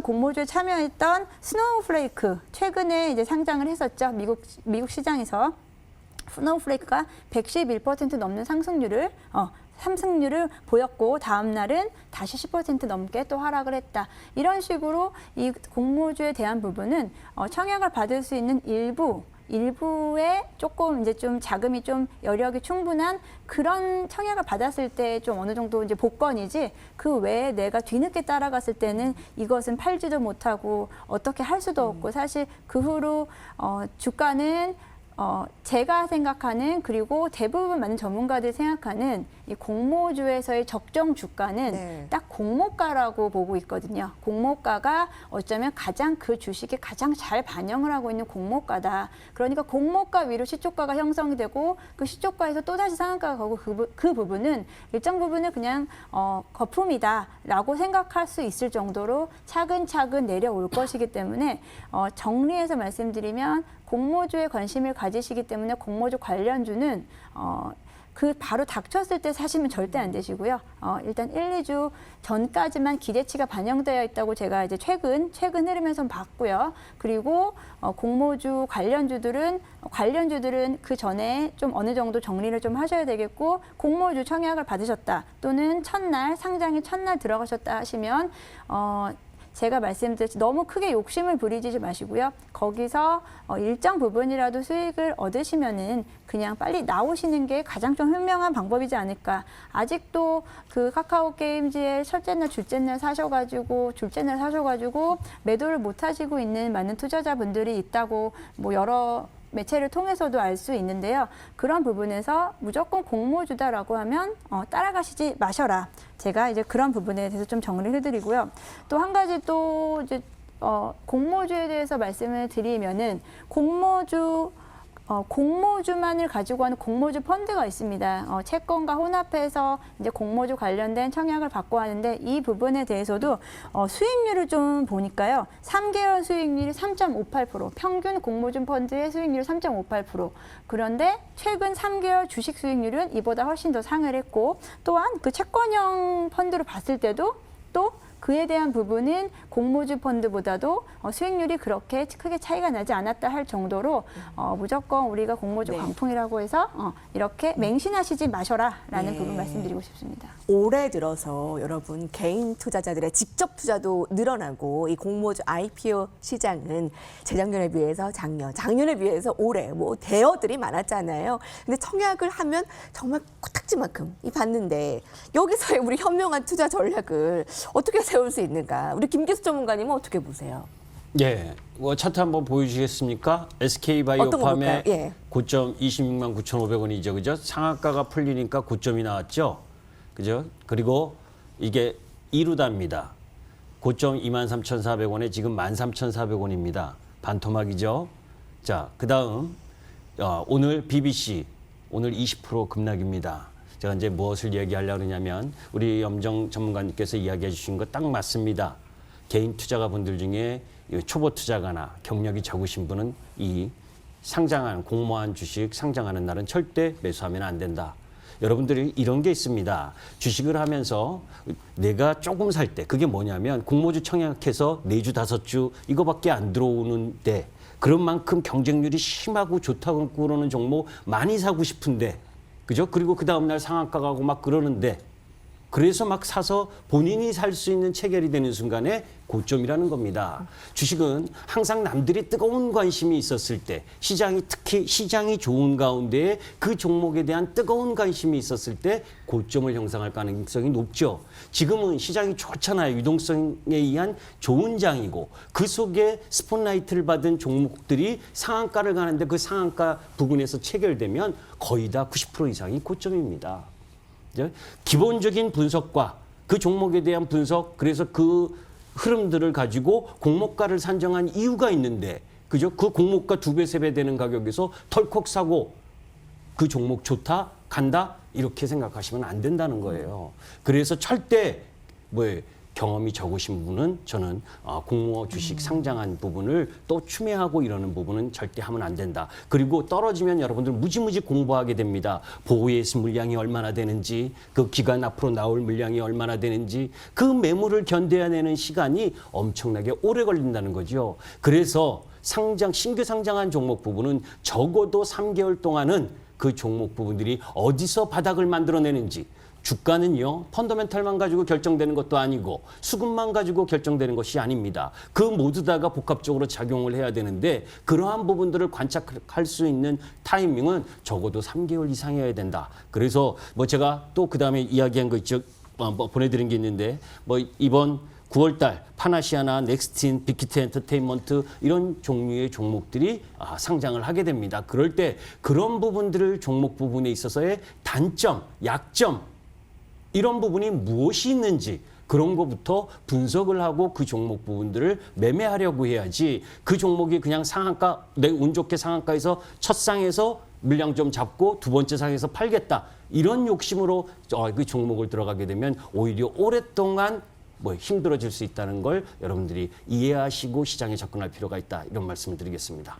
공모주에 참여했던 스노우플레이크 최근에 이제 상장을 했었죠. 미국 시장에서 스노우플레이크가 111% 넘는 상승률을 보였고 다음 날은 다시 10% 넘게 또 하락을 했다. 이런 식으로 이 공모주에 대한 부분은 청약을 받을 수 있는 일부에 조금 이제 좀 자금이 좀 여력이 충분한 그런 청약을 받았을 때 좀 어느 정도 이제 복권이지 그 외에 내가 뒤늦게 따라갔을 때는 이것은 팔지도 못하고 어떻게 할 수도 없고 사실 그 후로 주가는 제가 생각하는 그리고 대부분 많은 전문가들이 생각하는 이 공모주에서의 적정 주가는 딱 공모가라고 보고 있거든요. 공모가가 어쩌면 가장 그 주식이 가장 잘 반영을 하고 있는 공모가다. 그러니까 공모가 위로 시초가가 형성이 되고 그 시초가에서 또다시 상한가가 가고 그 부분은 일정 부분은 그냥 거품이다라고 생각할 수 있을 정도로 차근차근 내려올 것이기 때문에 정리해서 말씀드리면 공모주에 관심을 가지시기 때문에 공모주 관련주는 그 바로 닥쳤을 때 사시면 절대 안 되시고요. 일단 1, 2주 전까지만 기대치가 반영되어 있다고 제가 이제 최근 흐름에서 봤고요. 그리고 공모주 관련주들은 그 전에 좀 어느 정도 정리를 좀 하셔야 되겠고 공모주 청약을 받으셨다 또는 상장이 첫날 들어가셨다 하시면 제가 말씀드렸듯이 너무 크게 욕심을 부리지 마시고요. 거기서 일정 부분이라도 수익을 얻으시면은 그냥 빨리 나오시는 게 가장 좀 현명한 방법이지 않을까. 아직도 그 카카오 게임즈의 첫째 날, 둘째 날 사셔가지고 매도를 못 하시고 있는 많은 투자자분들이 있다고 뭐 여러 매체를 통해서도 알 수 있는데요. 그런 부분에서 무조건 공모주다라고 하면 따라가시지 마셔라. 제가 이제 그런 부분에 대해서 좀 정리를 해드리고요. 또 한 가지 또 이제 공모주에 대해서 말씀을 드리면은 공모주만을 가지고 하는 공모주 펀드가 있습니다. 채권과 혼합해서 이제 공모주 관련된 청약을 받고 하는데 이 부분에 대해서도 수익률을 좀 보니까요. 3개월 수익률이 3.58%, 평균 공모주 펀드의 수익률이 3.58%. 그런데 최근 3개월 주식 수익률은 이보다 훨씬 더 상을 했고 또한 그 채권형 펀드로 봤을 때도 또 그에 대한 부분은 공모주 펀드보다도 수익률이 그렇게 크게 차이가 나지 않았다 할 정도로 무조건 우리가 공모주 광풍이라고 해서 이렇게 맹신하시지 마셔라라는 부분 말씀드리고 싶습니다. 올해 들어서 여러분 개인 투자자들의 직접 투자도 늘어나고 이 공모주 IPO 시장은 재작년에 비해서 작년에 비해서 올해 뭐 대여들이 많았잖아요. 근데 청약을 하면 정말 코딱지만큼 받는데 여기서의 우리 현명한 투자 전략을 어떻게 세울 수 있는가? 우리 김기수 전문가님은 어떻게 보세요? 예, 차트 한번 보여주시겠습니까? SK바이오팜의 고점 26만 9,500원이죠, 그죠? 상한가가 풀리니까 고점이 나왔죠, 그죠? 그리고 이게 이루답니다. 고점 23,400원에 지금 13,400원입니다. 반토막이죠. 자, 그다음 오늘 BBC 오늘 20% 급락입니다. 제가 이제 무엇을 얘기하려고 하냐면 우리 염정 전문가님께서 이야기해 주신 거 딱 맞습니다. 개인 투자가 분들 중에 초보 투자가나 경력이 적으신 분은 이 상장하는 공모한 주식 상장하는 날은 절대 매수하면 안 된다. 여러분들이 이런 게 있습니다. 주식을 하면서 내가 조금 살 때 그게 뭐냐면 공모주 청약해서 4주, 5주 이거밖에 안 들어오는데 그런 만큼 경쟁률이 심하고 좋다고 그러는 종목 많이 사고 싶은데 그죠? 그리고 그 다음날 상한가 가고 막 그러는데 그래서 막 사서 본인이 살 수 있는 체결이 되는 순간에 고점이라는 겁니다. 주식은 항상 남들이 뜨거운 관심이 있었을 때 시장이 특히 시장이 좋은 가운데 그 종목에 대한 뜨거운 관심이 있었을 때 고점을 형성할 가능성이 높죠. 지금은 시장이 좋잖아요. 유동성에 의한 좋은 장이고 그 속에 스포트라이트를 받은 종목들이 상한가를 가는데 그 상한가 부근에서 체결되면 거의 다 90% 이상이 고점입니다. 기본적인 분석과 그 종목에 대한 분석, 그래서 그 흐름들을 가지고 공모가를 산정한 이유가 있는데, 그죠? 그 공모가 2배, 3배 되는 가격에서 덜컥 사고 그 종목 좋다, 간다, 이렇게 생각하시면 안 된다는 거예요. 그래서 절대 경험이 적으신 분은 저는 공모 주식 상장한 부분을 또 추매하고 이러는 부분은 절대 하면 안 된다. 그리고 떨어지면 여러분들 무지무지 공부하게 됩니다. 보호예수 물량이 얼마나 되는지, 그 기간 앞으로 나올 물량이 얼마나 되는지, 그 매물을 견뎌내는 시간이 엄청나게 오래 걸린다는 거죠. 그래서 신규 상장한 종목 부분은 적어도 3개월 동안은 그 종목 부분들이 어디서 바닥을 만들어내는지, 주가는요, 펀더멘탈만 가지고 결정되는 것도 아니고 수급만 가지고 결정되는 것이 아닙니다. 그 모두 다가 복합적으로 작용을 해야 되는데 그러한 부분들을 관찰할 수 있는 타이밍은 적어도 3개월 이상이어야 된다. 그래서 제가 또 그다음에 이야기한 거 있죠. 보내드린 게 있는데 이번 9월달 파나시아나 넥스틴, 빅히트 엔터테인먼트 이런 종류의 종목들이 상장을 하게 됩니다. 그럴 때 그런 부분들을 종목 부분에 있어서의 단점, 약점 이런 부분이 무엇이 있는지 그런 것부터 분석을 하고 그 종목 부분들을 매매하려고 해야지 그 종목이 그냥 상한가, 내 운 좋게 상한가에서 첫 상에서 물량 좀 잡고 두 번째 상에서 팔겠다. 이런 욕심으로 그 종목을 들어가게 되면 오히려 오랫동안 힘들어질 수 있다는 걸 여러분들이 이해하시고 시장에 접근할 필요가 있다. 이런 말씀을 드리겠습니다.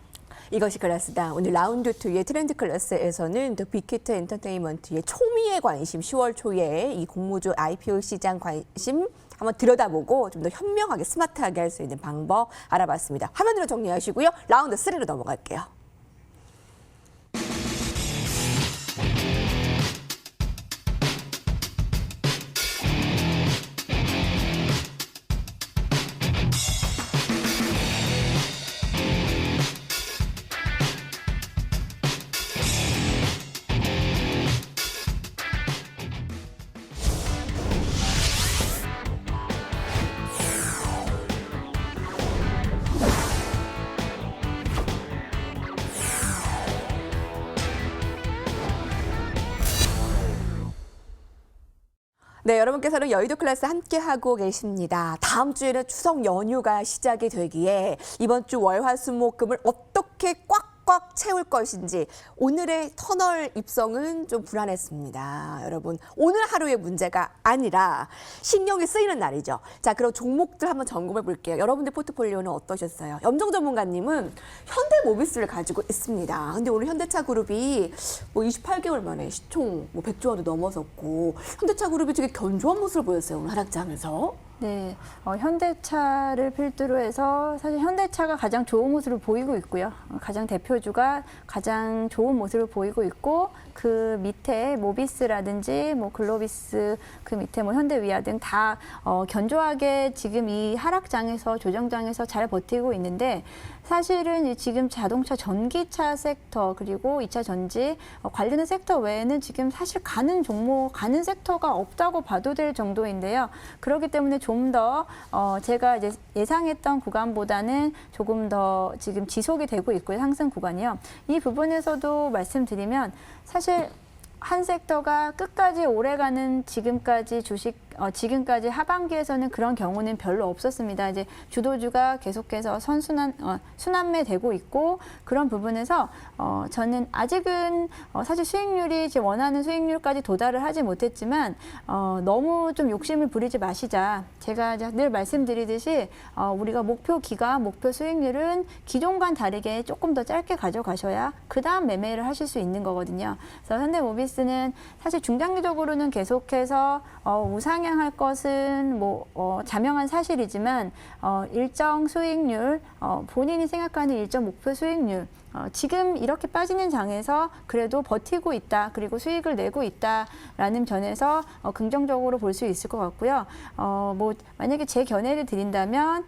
이것이 클래스다. 오늘 라운드 2의 트렌드 클래스에서는 더 빅히트 엔터테인먼트의 초미의 관심, 10월 초에 이 공모주 IPO 시장 관심 한번 들여다보고 좀 더 현명하게 스마트하게 할 수 있는 방법 알아봤습니다. 화면으로 정리하시고요. 라운드 3로 넘어갈게요. 네, 여러분께서는 여의도 클래스 함께하고 계십니다. 다음 주에는 추석 연휴가 시작이 되기에 이번 주 월화수목금을 어떻게 꽉꽉 채울 것인지 오늘의 터널 입성은 좀 불안했습니다. 여러분, 오늘 하루의 문제가 아니라 신경이 쓰이는 날이죠. 자, 그럼 종목들 한번 점검해 볼게요. 여러분들 포트폴리오는 어떠셨어요? 염정 전문가님은 현대모비스를 가지고 있습니다. 근데 오늘 현대차 그룹이 28개월 만에 시총 100조 원도 넘어섰고 현대차 그룹이 되게 견조한 모습을 보였어요. 오늘 하락장에서. 네, 현대차를 필두로 해서 사실 현대차가 가장 좋은 모습을 보이고 있고요. 가장 대표주가 가장 좋은 모습을 보이고 있고 그 밑에 모비스라든지 글로비스 그 밑에 현대위아 등 다 견조하게 지금 이 하락장에서 조정장에서 잘 버티고 있는데 사실은 지금 자동차 전기차 섹터 그리고 2차 전지 관련된 섹터 외에는 지금 사실 가는 종목, 가는 섹터가 없다고 봐도 될 정도인데요. 그렇기 때문에 좀 더 제가 이제 예상했던 구간보다는 조금 더 지금 지속이 되고 있고요. 상승 구간이요. 이 부분에서도 말씀드리면 사실 한 섹터가 끝까지 오래가는 지금까지 주식 지금까지 하반기에서는 그런 경우는 별로 없었습니다. 이제 주도주가 계속해서 순환매되고 있고 그런 부분에서 저는 아직은 사실 수익률이 제 원하는 수익률까지 도달을 하지 못했지만 너무 좀 욕심을 부리지 마시자. 제가 이제 늘 말씀드리듯이 우리가 목표 기간, 목표 수익률은 기존과는 다르게 조금 더 짧게 가져가셔야 그 다음 매매를 하실 수 있는 거거든요. 그래서 현대모비스는 사실 중장기적으로는 계속해서 우상향할 것은 자명한 사실이지만 일정 수익률, 본인이 생각하는 일정 목표 수익률 지금 이렇게 빠지는 장에서 그래도 버티고 있다. 그리고 수익을 내고 있다라는 견에서 긍정적으로 볼 수 있을 것 같고요. 만약에 제 견해를 드린다면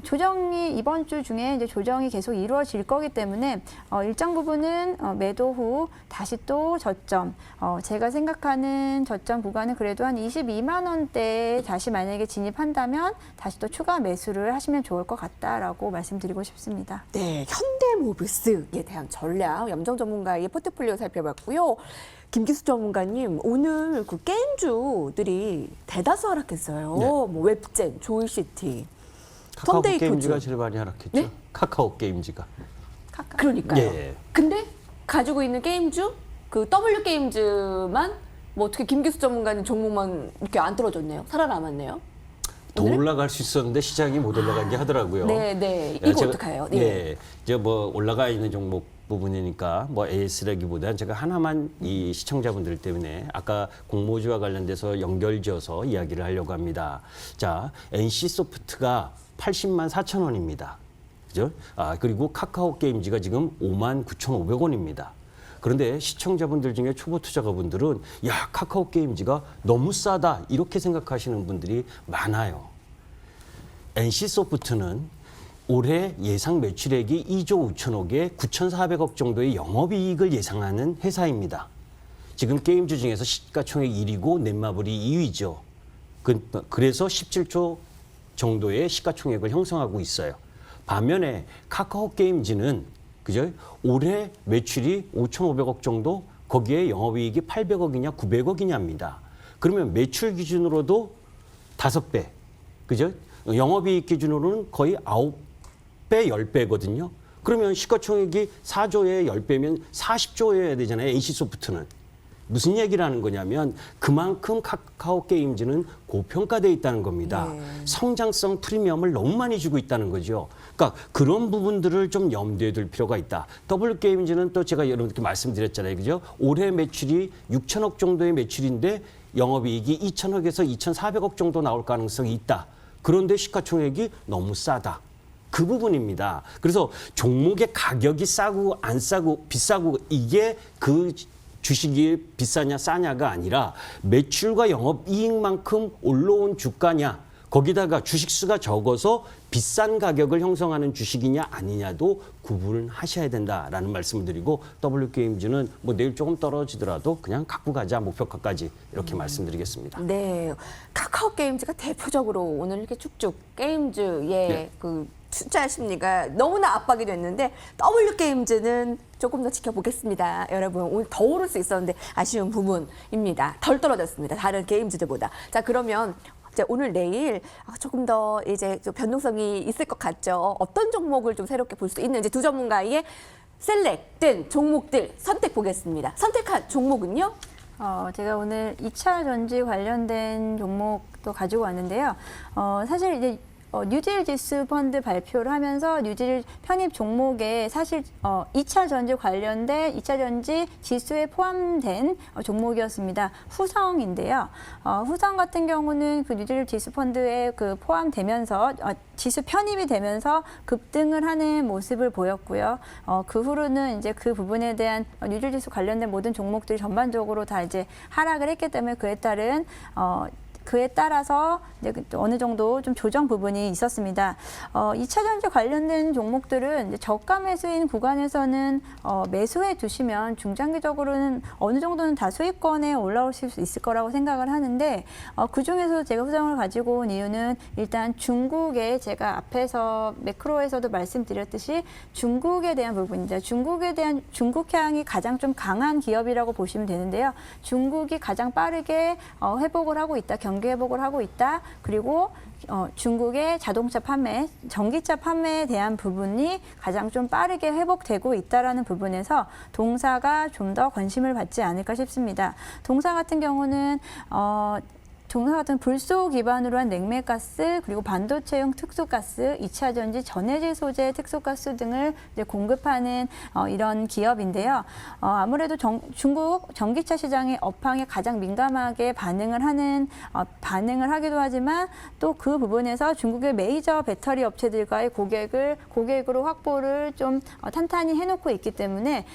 조정이 이번 주 중에 이제 조정이 계속 이루어질 거기 때문에 일정 부분은 매도 후 다시 또 저점. 제가 생각하는 저점 구간은 그래도 한 22만 원대에 다시 만약에 진입한다면 다시 또 추가 매수를 하시면 좋을 것 같다라고 말씀드리고 싶습니다. 네, 현대모비스에 대한 전략, 염정 전문가의 포트폴리오 살펴봤고요. 김기수 전문가님, 오늘 그 게임주들이 대다수 하락했어요. 네. 뭐 웹젠, 조이시티, 카카오 펀데이 게임즈가 푸드. 제일 많이 하락했죠. 네? 카카오 게임즈가. 그러니까요. 예. 근데 가지고 있는 게임주, 그 W 게임즈만 뭐 어떻게 김기수 전문가님 종목만 이렇게 안 떨어졌네요. 살아남았네요. 더 오늘? 올라갈 수 있었는데 시장이 못 올라가게 하더라고요. 네, 네. 이거 제가, 어떡해요? 네. 예, 이제 뭐 올라가 있는 종목 부분이니까 뭐 AS라기보다는 제가 하나만 이 시청자분들 때문에 아까 공모주와 관련돼서 연결지어서 이야기를 하려고 합니다. 자, NC소프트가 80만 4천 원입니다. 그죠? 그리고 카카오 게임즈가 지금 5만 9,500원입니다. 그런데 시청자분들 중에 초보 투자가분들은 야, 카카오 게임즈가 너무 싸다 이렇게 생각하시는 분들이 많아요. NC소프트는 올해 예상 매출액이 2조 5천억에 9,400억 정도의 영업이익을 예상하는 회사입니다. 지금 게임주 중에서 시가총액 1위고 넷마블이 2위죠. 그래서 17조 정도의 시가총액을 형성하고 있어요. 반면에 카카오 게임즈는 그죠? 올해 매출이 5,500억 정도, 거기에 영업이익이 800억이냐 900억이냐입니다. 그러면 매출 기준으로도 5배, 그죠? 영업이익 기준으로는 거의 9배, 10배거든요. 그러면 시가총액이 4조에 10배면 40조여야 되잖아요. NC소프트는. 무슨 얘기를 하는 거냐면 그만큼 카카오 게임즈는 고평가되어 있다는 겁니다. 네. 성장성 프리미엄을 너무 많이 주고 있다는 거죠. 그러니까 그런 부분들을 좀 염두에 둘 필요가 있다. W 게임즈는 또 제가 여러분께 말씀드렸잖아요. 그죠? 올해 매출이 6천억 정도의 매출인데 영업이익이 2천억에서 2,400억 정도 나올 가능성이 있다. 그런데 시가총액이 너무 싸다. 그 부분입니다. 그래서 종목의 가격이 싸고 안 싸고 비싸고 이게 그 주식이 비싸냐 싸냐가 아니라 매출과 영업이익만큼 올라온 주가냐, 거기다가 주식수가 적어서 비싼 가격을 형성하는 주식이냐 아니냐도 구분을 하셔야 된다라는 말씀을 드리고, W게임즈는 뭐 내일 조금 떨어지더라도 그냥 갖고 가자, 목표가까지 이렇게 말씀드리겠습니다. 네, 카카오 게임즈가 대표적으로 오늘 이렇게 쭉쭉 게임즈의 네. 그 투자 심리가 너무나 압박이 됐는데 W 게임즈는 조금 더 지켜보겠습니다. 여러분, 오늘 더 오를 수 있었는데 아쉬운 부분입니다. 덜 떨어졌습니다. 다른 게임즈들보다. 자, 그러면 이제 오늘 내일 조금 더 이제 좀 변동성이 있을 것 같죠. 어떤 종목을 좀 새롭게 볼 수 있는지 두 전문가의 셀렉된 종목들 선택 보겠습니다. 선택한 종목은요? 제가 오늘 2차 전지 관련된 종목도 가지고 왔는데요. 사실 이제 뉴질 지수 펀드 발표를 하면서 뉴질 편입 종목에 사실 2차 전지 관련된 2차 전지 지수에 포함된 종목이었습니다. 후성인데요. 후성 같은 경우는 그 뉴질 지수 펀드에 그 포함되면서 지수 편입이 되면서 급등을 하는 모습을 보였고요. 그 후로는 이제 그 부분에 대한 뉴질 지수 관련된 모든 종목들이 전반적으로 다 이제 하락을 했기 때문에 그에 따라서 이제 어느 정도 좀 조정 부분이 있었습니다. 2차 전지 관련된 종목들은 이제 저가 매수인 구간에서는 매수해 두시면 중장기적으로는 어느 정도는 다 수익권에 올라오실 수 있을 거라고 생각을 하는데 그 중에서 제가 후정을 가지고 온 이유는 일단 중국에 제가 앞에서 매크로에서도 말씀드렸듯이 중국에 대한 부분입니다. 중국에 대한 중국향이 가장 좀 강한 기업이라고 보시면 되는데요. 중국이 가장 빠르게 회복을 하고 있다. 경기 회복을 하고 있다. 그리고 중국의 자동차 판매, 전기차 판매에 대한 부분이 가장 좀 빠르게 회복되고 있다라는 부분에서 동사가 좀 더 관심을 받지 않을까 싶습니다. 동사 같은 경우는 동사 같은 불소 기반으로 한 냉매가스, 그리고 반도체용 특수가스, 2차 전지, 전해질 소재 특수가스 등을 이제 공급하는 이런 기업인데요. 아무래도 중국 전기차 시장의 업황에 가장 민감하게 반응을 하기도 하지만 또 그 부분에서 중국의 메이저 배터리 업체들과의 고객으로 확보를 좀 탄탄히 해놓고 있기 때문에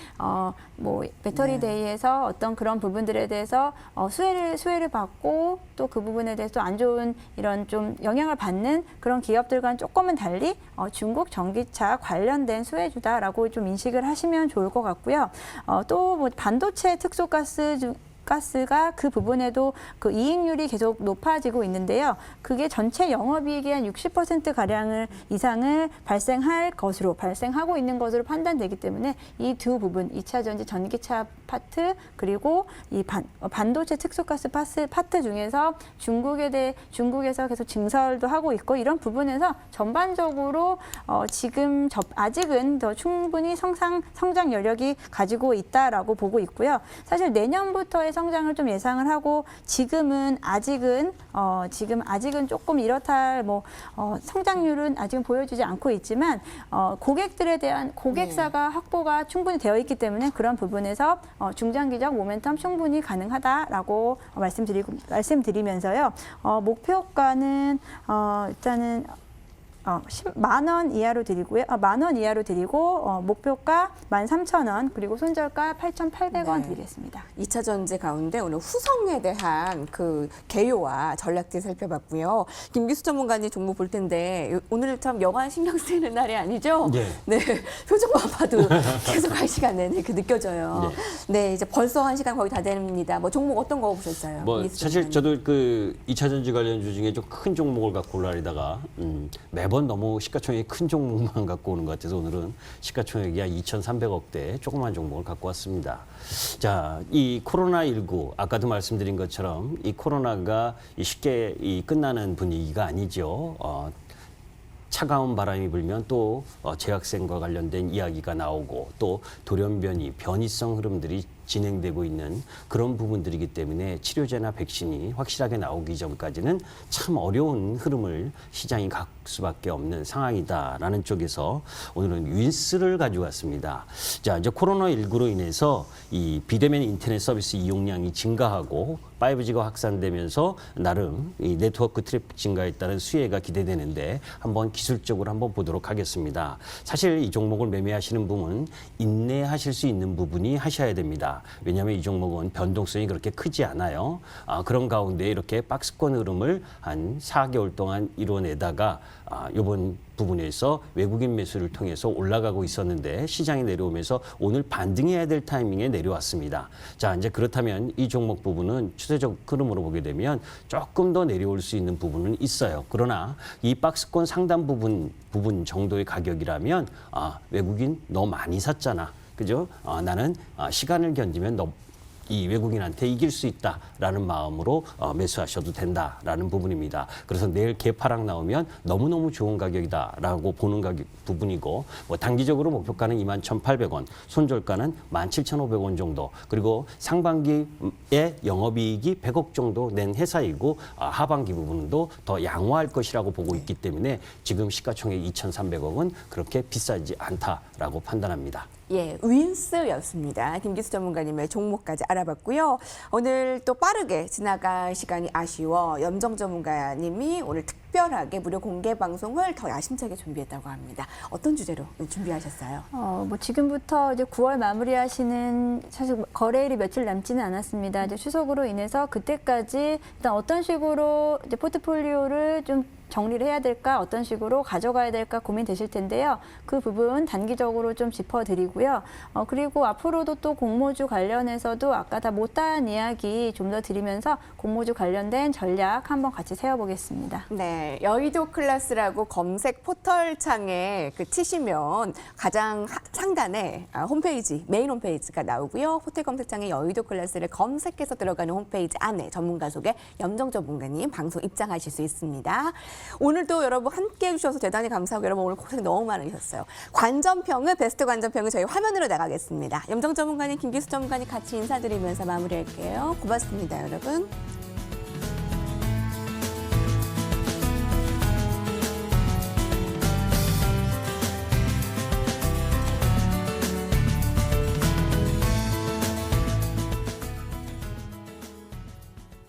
뭐 배터리 데이에서 어떤 그런 부분들에 대해서 수혜를 받고 또 그 부분에 대해서 안 좋은 이런 좀 영향을 받는 그런 기업들과는 조금은 달리 중국 전기차 관련된 수혜주다라고 좀 인식을 하시면 좋을 것 같고요. 또 뭐 반도체 가스가 그 부분에도 그 이익률이 계속 높아지고 있는데요. 그게 전체 영업이익의 한 60% 이상을 발생하고 있는 것으로 판단되기 때문에 이 두 부분, 2차 전지 전기차 파트 그리고 이 반도체 특수가스 파트 중에서 중국에서 계속 증설도 하고 있고 이런 부분에서 전반적으로 지금 아직은 더 충분히 성장 여력이 가지고 있다라고 보고 있고요. 사실 내년부터의 성장을 좀 예상을 하고 지금은 아직은 조금 이렇다 성장률은 아직은 보여주지 않고 있지만 고객들에 대한 고객사가 확보가 충분히 되어 있기 때문에 그런 부분에서 중장기적 모멘텀 충분히 가능하다라고 말씀드리면서요. 목표가는 일단은 10만 원 이하로 드리고요. 만 원 이하로 드리고 목표가 13,000원 그리고 손절가 8,800원 드리겠습니다. 2차 전지 가운데 오늘 후성에 대한 그 개요와 전략들 살펴봤고요. 김기수 전문가님 종목 볼 텐데 오늘 참 여간 신경 쓰이는 날이 아니죠? 네. 표정만 봐도 계속 할 시간 내내 느껴져요. 네, 이제 벌써 1시간 거의 다 됩니다. 뭐 종목 어떤 거 보셨어요? 사실 저도 그 2차 전지 관련주 중에 좀 큰 종목을 갖고 올라리다가 매번 너무 시가총액이 큰 종목만 갖고 오는 것 같아서 오늘은 시가총액이 한 2,300억대 조그만 종목을 갖고 왔습니다. 자, 이 코로나19 아까도 말씀드린 것처럼 이 코로나가 쉽게 끝나는 분위기가 아니죠. 차가운 바람이 불면 또 재학생과 관련된 이야기가 나오고 또 돌연변이, 변이성 흐름들이 진행되고 있는 그런 부분들이기 때문에 치료제나 백신이 확실하게 나오기 전까지는 참 어려운 흐름을 시장이 갈 수밖에 없는 상황이다라는 쪽에서 오늘은 윈스를 가져왔습니다. 자, 이제 코로나19로 인해서 이 비대면 인터넷 서비스 이용량이 증가하고 5G가 확산되면서 나름 이 네트워크 트래픽 증가에 따른 수혜가 기대되는데 한번 기술적으로 한번 보도록 하겠습니다. 사실 이 종목을 매매하시는 분은 인내하실 수 있는 부분이 하셔야 됩니다. 왜냐하면 이 종목은 변동성이 그렇게 크지 않아요. 그런 가운데 이렇게 박스권 흐름을 한 4개월 동안 이뤄내다가 이번 부분에서 외국인 매수를 통해서 올라가고 있었는데 시장이 내려오면서 오늘 반등해야 될 타이밍에 내려왔습니다. 자, 이제 그렇다면 이 종목 부분은 추세적 흐름으로 보게 되면 조금 더 내려올 수 있는 부분은 있어요. 그러나 이 박스권 상단 부분 정도의 가격이라면 외국인 너 많이 샀잖아. 그죠? 나는 시간을 견디면 이 외국인한테 이길 수 있다라는 마음으로 매수하셔도 된다라는 부분입니다. 그래서 내일 개파락 나오면 너무너무 좋은 가격이다라고 보는 가격 부분이고 단기적으로 목표가는 21,800원, 손절가는 17,500원 정도 그리고 상반기에 영업이익이 100억 정도 낸 회사이고 하반기 부분도 더 양호할 것이라고 보고 있기 때문에 지금 시가총액 2,300억은 그렇게 비싸지 않다라고 판단합니다. 예, 윈스였습니다. 김기수 전문가님의 종목까지 알아봤고요. 오늘 또 빠르게 지나갈 시간이 아쉬워 염정 전문가님이 오늘 특별하게 무료 공개 방송을 더 야심차게 준비했다고 합니다. 어떤 주제로 준비하셨어요? 지금부터 이제 9월 마무리하시는 사실 거래일이 며칠 남지는 않았습니다. 이제 추석으로 인해서 그때까지 일단 어떤 식으로 이제 포트폴리오를 좀 정리를 해야 될까, 어떤 식으로 가져가야 될까 고민되실 텐데요. 그 부분 단기적으로 좀 짚어드리고요. 그리고 앞으로도 또 공모주 관련해서도 아까 다 못다한 이야기 좀 더 드리면서 공모주 관련된 전략 한번 같이 세워보겠습니다. 네, 여의도 클래스라고 검색 포털 창에 치시면 가장 상단에 홈페이지, 메인 홈페이지가 나오고요. 호텔 검색창에 여의도 클래스를 검색해서 들어가는 홈페이지 안에 전문가 속에 염정 전문가님 방송 입장하실 수 있습니다. 오늘도 여러분 함께 해주셔서 대단히 감사하고 여러분 오늘 고생 너무 많으셨어요. 관전평은 베스트 관전평은 저희 화면으로 나가겠습니다. 염정 전문가님, 김기수 전문가님 같이 인사드리면서 마무리할게요. 고맙습니다, 여러분.